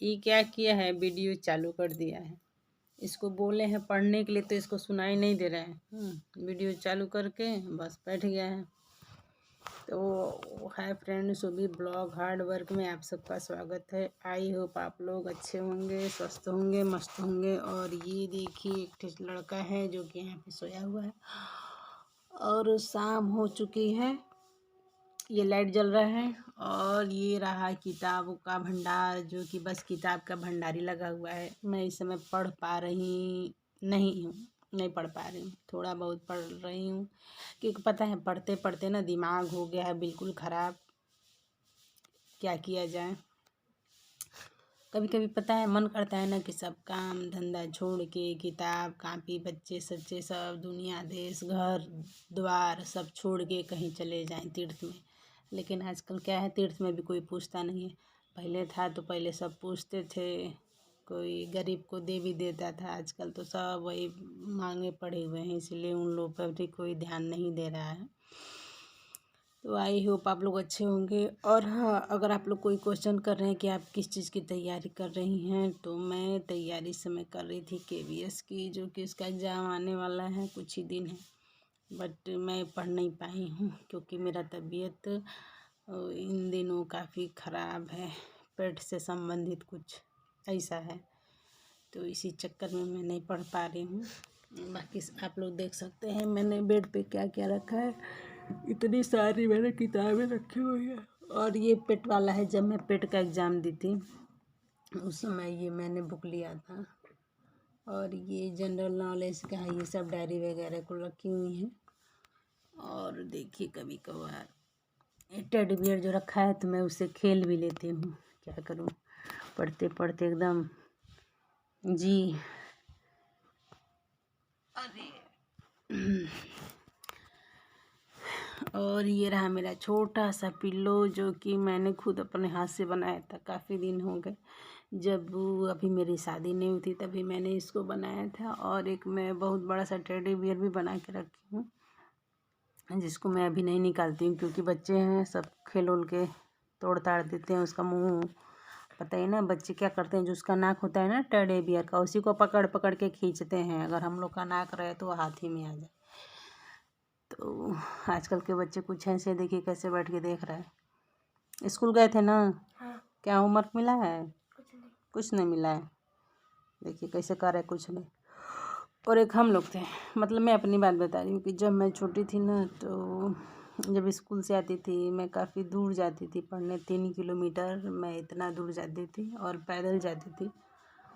ये क्या किया है, वीडियो चालू कर दिया है। इसको बोले हैं पढ़ने के लिए तो इसको सुनाई नहीं दे रहा है। वीडियो चालू करके बस बैठ गया है। तो हाय फ्रेंड्स, सभी ब्लॉग हार्ड वर्क में आप सबका स्वागत है। आई होप आप लोग अच्छे होंगे, स्वस्थ होंगे, मस्त होंगे। और ये देखिए एक लड़का है जो कि यहाँ पे सोया हुआ है और शाम हो चुकी है। ये लाइट जल रहा है और ये रहा किताबों का भंडार, जो कि बस किताब का भंडारी लगा हुआ है। मैं इस समय पढ़ पा रही नहीं हूँ, नहीं पढ़ पा रही हूँ, थोड़ा बहुत पढ़ रही हूँ क्योंकि पता है पढ़ते पढ़ते ना दिमाग हो गया है बिल्कुल ख़राब। क्या किया जाए, कभी कभी पता है मन करता है ना कि सब काम धंधा छोड़ के किताब कापी बच्चे सच्चे सब दुनिया देश घर द्वार सब छोड़ के कहीं चले जाएं तीर्थ में। लेकिन आजकल क्या है, तीर्थ में भी कोई पूछता नहीं है। पहले था तो पहले सब पूछते थे, कोई गरीब को दे भी देता था। आजकल तो सब वही मांगे पड़े हुए हैं, इसलिए उन लोग पर भी कोई ध्यान नहीं दे रहा है। तो आई होप आप लोग अच्छे होंगे। और हाँ, अगर आप लोग कोई क्वेश्चन कर रहे हैं कि आप किस चीज़ की तैयारी कर रही हैं, तो मैं तैयारी इस समय कर रही थी KVS की, जो कि उसका एग्ज़ाम आने वाला है, कुछ ही दिन है। बट मैं पढ़ नहीं पाई हूँ क्योंकि मेरा तबीयत इन दिनों काफ़ी ख़राब है, पेट से संबंधित कुछ ऐसा है। तो इसी चक्कर में मैं नहीं पढ़ पा रही हूँ। बाकी आप लोग देख सकते हैं मैंने बेड पे क्या क्या रखा है। इतनी सारी मैंने किताबें रखी हुई है। और ये पेट वाला है, जब मैं पेट का एग्ज़ाम दी थी उस समय ये मैंने बुक लिया था। और ये जनरल नॉलेज का है, ये सब डायरी वगैरह को रखी हुई हैं। और देखिए कभी कभार टेडी बियर जो रखा है तो मैं उससे खेल भी लेती हूँ। क्या करूँ, पढ़ते पढ़ते एकदम जी। अरे और ये रहा मेरा छोटा सा पिल्लो, जो कि मैंने खुद अपने हाथ से बनाया था। काफ़ी दिन हो गए, जब अभी मेरी शादी नहीं हुई थी तभी मैंने इसको बनाया था। और एक मैं बहुत बड़ा सा टेडी बियर भी बना के रखी हूँ, जिसको मैं अभी नहीं निकालती हूँ क्योंकि बच्चे हैं सब खेल उल के तोड़ ताड़ देते हैं उसका मुँह। पता ही ना बच्चे क्या करते हैं, जो उसका नाक होता है ना टेडी बियर का, उसी को पकड़ पकड़ के खींचते हैं। अगर हम लोग का नाक रहे तो हाथ ही में आ जाए। तो आजकल के बच्चे कुछ ऐसे, देखिए कैसे बैठ के देख रहा है। स्कूल गए थे ना? हाँ। क्या होमवर्क मिला है? कुछ नहीं मिला है। देखिए कैसे कर रहे, कुछ नहीं। और एक हम लोग थे, मतलब मैं अपनी बात बता रही हूँ कि जब मैं छोटी थी ना, तो जब स्कूल से आती थी मैं काफ़ी दूर जाती थी पढ़ने, 3 किलोमीटर मैं इतना दूर जाती थी और पैदल जाती थी।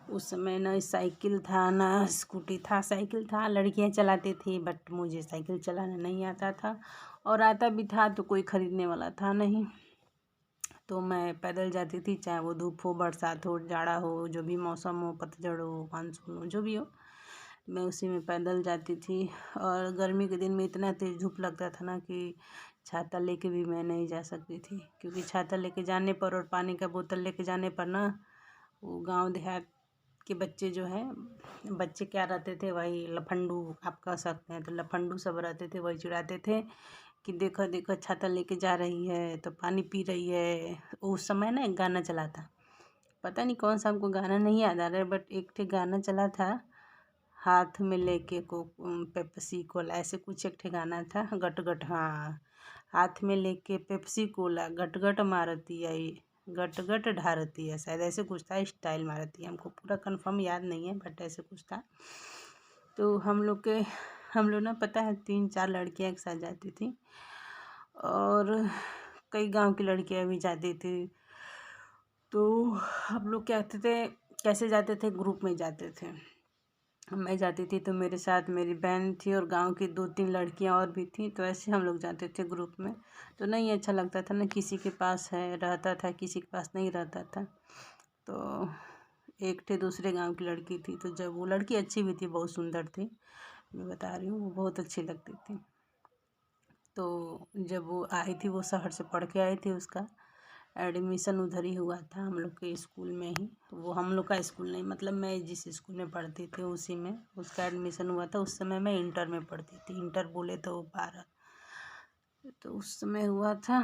उस समय ना साइकिल था ना स्कूटी था। साइकिल था, लड़कियां चलाती थी, बट मुझे साइकिल चलाना नहीं आता था। और आता भी था तो कोई ख़रीदने वाला था नहीं, तो मैं पैदल जाती थी, चाहे वो धूप हो, बरसात हो, जाड़ा हो, जो भी मौसम हो, पतझड़ हो, मानसून हो, जो भी हो, मैं उसी में पैदल जाती थी। और गर्मी के दिन में इतना तेज़ धूप लगता था ना कि छाता लेके भी मैं नहीं जा सकती थी, क्योंकि छाता लेके जाने पर और पानी का बोतल लेके जाने पर ना, वो गांव देहात के बच्चे जो है, बच्चे क्या रहते थे, वही लफंडू आप कह सकते हैं, तो लफंडू सब रहते थे, वही चिढ़ाते थे कि देखो देखो छाता लेके जा रही है तो पानी पी रही है। उस समय ना एक गाना चला था, पता नहीं कौन सा, हमको गाना नहीं याद आ रहा है, बट एक ठे गाना चला था, हाथ में लेके को पेप्सी कोला, ऐसे कुछ एक ठे गाना था। गट गट, हाँ, हाथ में लेके पेप्सी कोला, गट गट मारती आई, गट गट ढारती है, शायद ऐसे कुछ था, स्टाइल मारती है। हमको पूरा कंफर्म याद नहीं है, बट ऐसे कुछ था। तो हम लोग ना, पता है 3-4 लड़कियां एक साथ जाती थी और कई गांव की लड़कियां भी जाती थी। तो हम लोग क्या करते थे, कैसे जाते थे, ग्रुप में जाते थे। मैं जाती थी तो मेरे साथ मेरी बहन थी और गांव की 2-3 लड़कियां और भी थी, तो ऐसे हम लोग जाते थे ग्रुप में। तो नहीं अच्छा लगता था ना, किसी के पास है रहता था, किसी के पास नहीं रहता था। तो एक थे दूसरे गांव की लड़की थी, तो जब वो लड़की अच्छी भी थी, बहुत सुंदर थी, मैं बता रही हूँ, वो बहुत अच्छी लगती थी। तो जब वो आई थी, वो शहर से पढ़ के आई थी, उसका एडमिशन उधर ही हुआ था हम लोग के स्कूल में ही। वो हम लोग का स्कूल नहीं, मतलब मैं जिस स्कूल में पढ़ती थी उसी में उसका एडमिशन हुआ था। उस समय मैं इंटर में पढ़ती थी, इंटर बोले तो 12, तो उस समय हुआ था।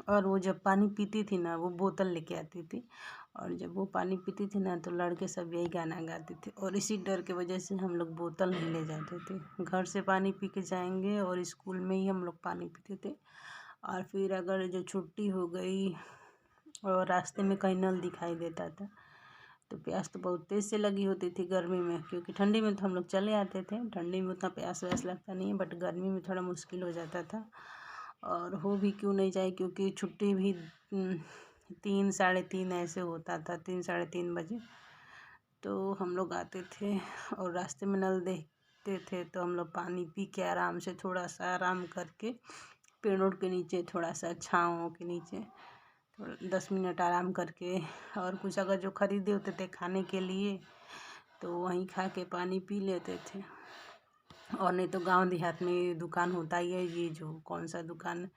और वो जब पानी पीती थी ना वो बोतल लेके आती थी, और जब वो पानी पीती थी ना तो लड़के सब यही गाना गाते थे, और इसी डर के वजह से हम लोग बोतल नहीं ले जाते थे। घर से पानी पी के जाएंगे और स्कूल में ही हम लोग पानी पीते थे। और फिर अगर जो छुट्टी हो गई और रास्ते में कहीं नल दिखाई देता था तो प्यास तो बहुत तेज़ से लगी होती थी गर्मी में, क्योंकि ठंडी में तो हम लोग चले आते थे, ठंडी में उतना प्यास व्यास लगता नहीं है, बट गर्मी में थोड़ा मुश्किल हो जाता था। और हो भी क्यों नहीं जाए, क्योंकि छुट्टी भी 3 साढ़े 3 ऐसे होता था, 3 साढ़े 3 बजे। तो हम लोग आते थे और रास्ते में नल देखते थे तो हम लोग पानी पी के आराम से थोड़ा सा आराम करके पेड़ों के नीचे, थोड़ा सा छाँव के नीचे 10 मिनट आराम करके, और कुछ अगर जो खरीदे होते थे खाने के लिए तो वहीं खा के पानी पी लेते थे। और नहीं तो गांव देहात में दुकान होता ही है, ये जो कौन सा दुकान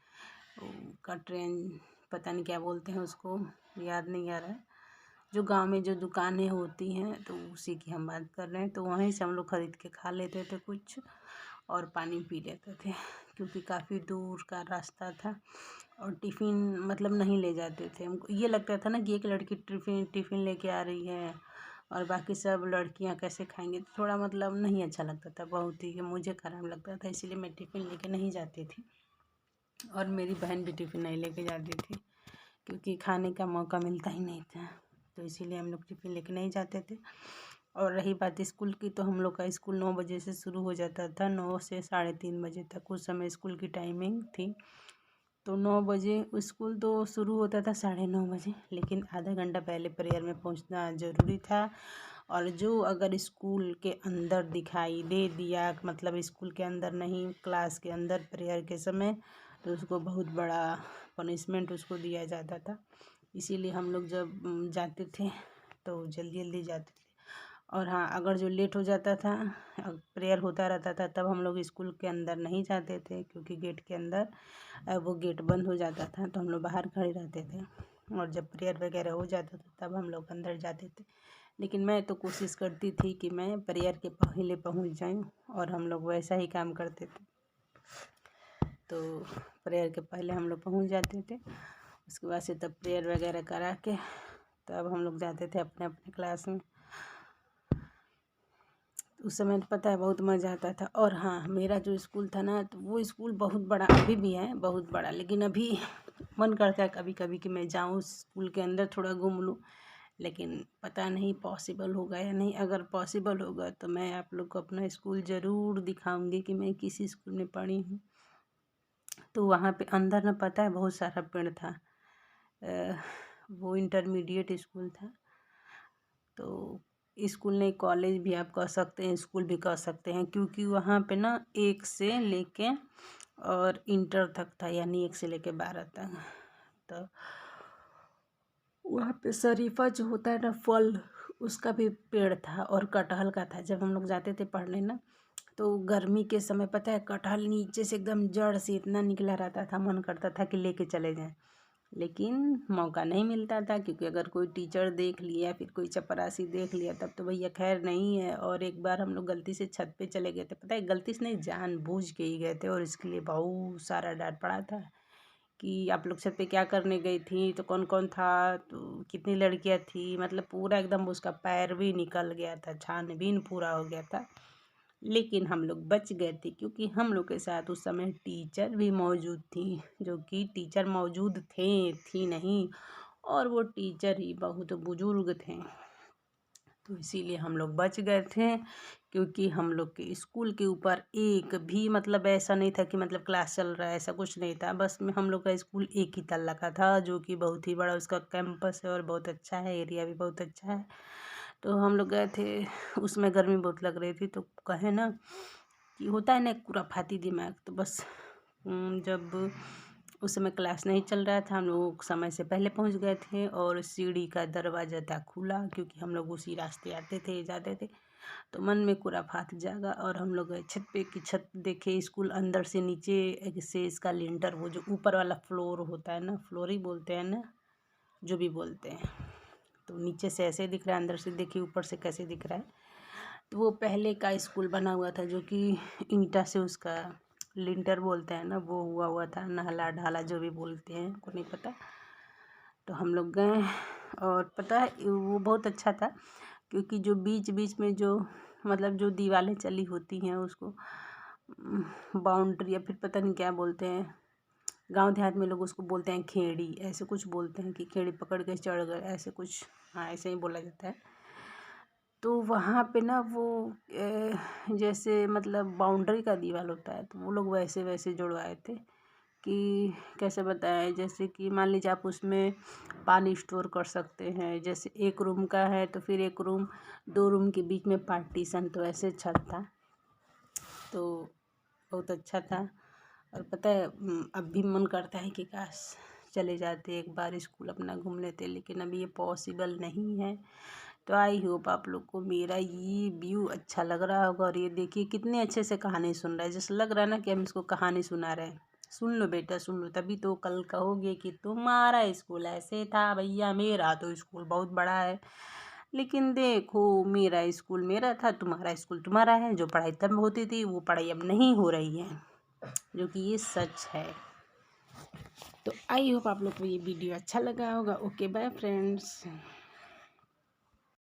का ट्रेन, पता नहीं क्या बोलते हैं उसको, याद नहीं आ रहा है। जो गांव में जो दुकानें होती हैं तो उसी की हम बात कर रहे हैं। तो वहीं से हम लोग ख़रीद के खा लेते थे कुछ और पानी पी लेते थे, क्योंकि काफ़ी दूर का रास्ता था। और टिफ़िन मतलब नहीं ले जाते थे, हमको ये लगता था ना कि एक लड़की टिफ़िन लेके आ रही है और बाकी सब लड़कियां कैसे खाएंगे, तो थोड़ा मतलब नहीं अच्छा लगता था, बहुत ही मुझे ख़राब लगता था, इसीलिए मैं टिफ़िन लेके नहीं जाती थी। और मेरी बहन भी टिफ़िन नहीं लेके जाती थी, क्योंकि खाने का मौका मिलता ही नहीं था, तो इसीलिए हम लोग टिफ़िन लेके नहीं जाते थे। और रही बात स्कूल की, तो हम लोग का स्कूल 9 बजे से शुरू हो जाता था, 9 से साढ़े 3 बजे तक उस समय स्कूल की टाइमिंग थी। तो 9 बजे स्कूल तो शुरू होता था 9:30 बजे, लेकिन आधा घंटा पहले प्रेयर में पहुंचना ज़रूरी था। और जो अगर स्कूल के अंदर दिखाई दे दिया, मतलब स्कूल के अंदर नहीं, क्लास के अंदर प्रेयर के समय, तो उसको बहुत बड़ा पनिशमेंट उसको दिया जाता था। इसीलिए हम लोग जब जाते थे तो जल्दी जल्दी जाते थे। और हाँ, अगर जो लेट हो जाता था, प्रेयर होता रहता था, तब हम लोग स्कूल के अंदर नहीं जाते थे, क्योंकि गेट के अंदर वो गेट बंद हो जाता था, तो हम लोग बाहर खड़े रहते थे। और जब प्रेयर वगैरह हो जाता था तब हम लोग अंदर जाते थे। लेकिन मैं तो कोशिश करती थी कि मैं प्रेयर के पहले पहुंच जाऊं, और हम लोग वैसा ही काम करते थे। तो प्रेयर के पहले हम लोग पहुंच जाते थे, उसके बाद से तब प्रेयर वगैरह करा के तब हम लोग जाते थे अपने अपने क्लास में। उस समय पता है बहुत मज़ा आता था। और हाँ, मेरा जो स्कूल था ना, तो वो स्कूल बहुत बड़ा अभी भी है, बहुत बड़ा, लेकिन अभी मन करता है कभी कभी कि मैं जाऊँ स्कूल के अंदर थोड़ा घूम लूँ, लेकिन पता नहीं पॉसिबल होगा या नहीं। अगर पॉसिबल होगा तो मैं आप लोग को अपना स्कूल ज़रूर दिखाऊंगी कि मैं किस स्कूल में पढ़ी हूँ। तो वहाँ पे अंदर ना, पता है, बहुत सारा पेड़ था। वो इंटरमीडिएट स्कूल था। तो स्कूल नहीं, कॉलेज भी आप कह सकते हैं, स्कूल भी कह सकते हैं, क्योंकि वहाँ पे ना 1 से लेके और इंटर तक था, यानी 1 से लेके 12 तक। तो वहाँ पे शरीफा जो होता है ना, फल, उसका भी पेड़ था और कटहल का था। जब हम लोग जाते थे पढ़ने ना, तो गर्मी के समय पता है कटहल नीचे से एकदम जड़ से इतना निकला रहता था, मन करता था कि लेके चले जाएं, लेकिन मौका नहीं मिलता था, क्योंकि अगर कोई टीचर देख लिया, फिर कोई चपरासी देख लिया, तब तो भैया खैर नहीं है। और एक बार हम लोग गलती से छत पे चले गए थे, पता है, गलती से नहीं, जानबूझ के ही गए थे, और इसके लिए बहुत सारा डांट पड़ा था कि आप लोग छत पे क्या करने गई थी, तो कौन कौन था, तो कितनी लड़कियां थी, मतलब पूरा एकदम उसका पैर भी निकल गया था, छानबीन पूरा हो गया था। लेकिन हम लोग बच गए थे, क्योंकि हम लोग के साथ उस समय टीचर भी मौजूद थी, जो कि टीचर मौजूद थी नहीं, और वो टीचर ही बहुत बुजुर्ग थे। तो इसीलिए हम लोग बच गए थे, क्योंकि हम लोग के स्कूल के ऊपर एक भी, मतलब ऐसा नहीं था कि मतलब क्लास चल रहा है, ऐसा कुछ नहीं था। बस में हम लोग का स्कूल एक ही तल्ला का था, जो कि बहुत ही बड़ा उसका कैंपस है और बहुत अच्छा है, एरिया भी बहुत अच्छा है। तो हम लोग गए थे, उसमें गर्मी बहुत लग रही थी, तो कहे ना कि होता है ना खुराफाती दिमाग, तो बस जब उस समय क्लास नहीं चल रहा था, हम लोग समय से पहले पहुंच गए थे, और सीढ़ी का दरवाज़ा था खुला, क्योंकि हम लोग उसी रास्ते आते थे जाते थे। तो मन में खुराफात जागा, और हम लोग गए छत पे की छत देखे स्कूल अंदर से नीचे से, इसका लिंटर, वो जो ऊपर वाला फ्लोर होता है ना, फ्लोर ही बोलते हैं ना, जो भी बोलते हैं, तो नीचे से ऐसे दिख रहा है, अंदर से देखिए ऊपर से कैसे दिख रहा है। तो वो पहले का स्कूल बना हुआ था, जो कि ईंटा से उसका लिंटर बोलते हैं ना, वो हुआ था, नाला ढाला जो भी बोलते हैं, को नहीं पता। तो हम लोग गए और पता है वो बहुत अच्छा था, क्योंकि जो बीच बीच में जो मतलब जो दीवारें चली होती हैं उसको बाउंड्री या फिर पता नहीं क्या बोलते हैं, गांव देहात में लोग उसको बोलते हैं खेड़ी, ऐसे कुछ बोलते हैं कि खेड़ी पकड़ के चढ़ गए, ऐसे कुछ, हाँ ऐसे ही बोला जाता है। तो वहाँ पे ना वो जैसे मतलब बाउंड्री का दीवार होता है, तो वो लोग वैसे वैसे जुड़वाए थे कि कैसे बताएं, जैसे कि मान लीजिए आप उसमें पानी स्टोर कर सकते हैं, जैसे एक रूम का है तो फिर एक रूम, 2 रूम के बीच में पार्टीशन, तो ऐसे छत था। तो बहुत अच्छा था। और पता है अब भी मन करता है कि काश चले जाते एक बार स्कूल अपना घूम लेते, लेकिन अभी ये पॉसिबल नहीं है। तो आई होप आप लोग को मेरा ये व्यू अच्छा लग रहा होगा। और ये देखिए कितने अच्छे से कहानी सुन रहा है, जैसे लग रहा है ना कि हम इसको कहानी सुना रहे हैं। सुन लो बेटा सुन लो, तभी तो कल कहोगे कि तुम्हारा स्कूल ऐसे था। भैया मेरा तो स्कूल बहुत बड़ा है, लेकिन देखो मेरा स्कूल मेरा था, तुम्हारा स्कूल तुम्हारा है। जो पढ़ाई तब होती थी वो पढ़ाई अब नहीं हो रही है, जो कि ये सच है। तो आई होप आप लोग को ये वीडियो अच्छा लगा होगा। Okay bye friends.